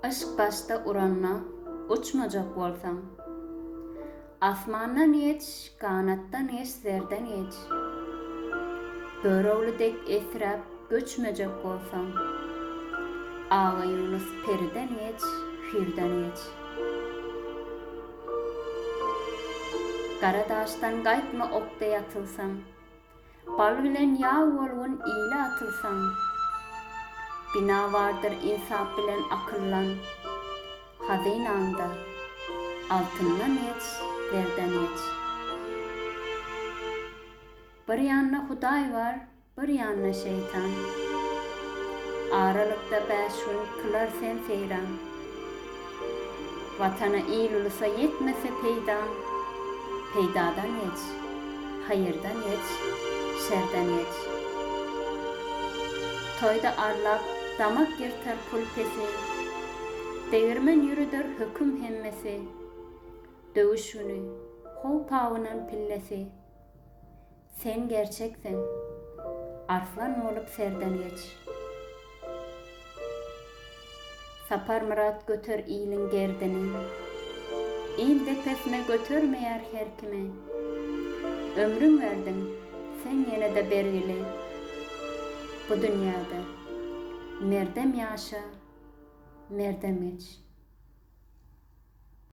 Aşk başta uranma, uçmacak bolsam. Asmandan yeç, kanattan yeç, zerden yeç. Böröwlüdek esrap, göçmejek bolsam. Ağa Yunus periden yeç, firden yeç. Kara daştan gaýtma okday atylsam. Bal bilen ýaw bolgun ýyly atylsam. Bina vardır insaf bilen akyllan. Hazynanda altyndan yeç, derden yeç. Bir ýanna Hudaý bar, bir ýanna şeytan. Aralykda bäş gün kılar sen seyran. Watana iýil ulsa yetmese peýdan. Peýdadan yeç, hayırdan yeç, şerden yeç. Toyda arlap, damak yırtar pulpesi. Değirmen yürüdür hüküm hemmesi. Dövüş günü, howpawynyň pillesi. Sen gerçeksen, arslan olup serden geç. Sapar murat götür iyiliň gerdini. İl depesine götürmeýär her kime. Ömrüň verdin, sen ýene de bergili. Bu dünýäde merdem ýaşa, merdem geç.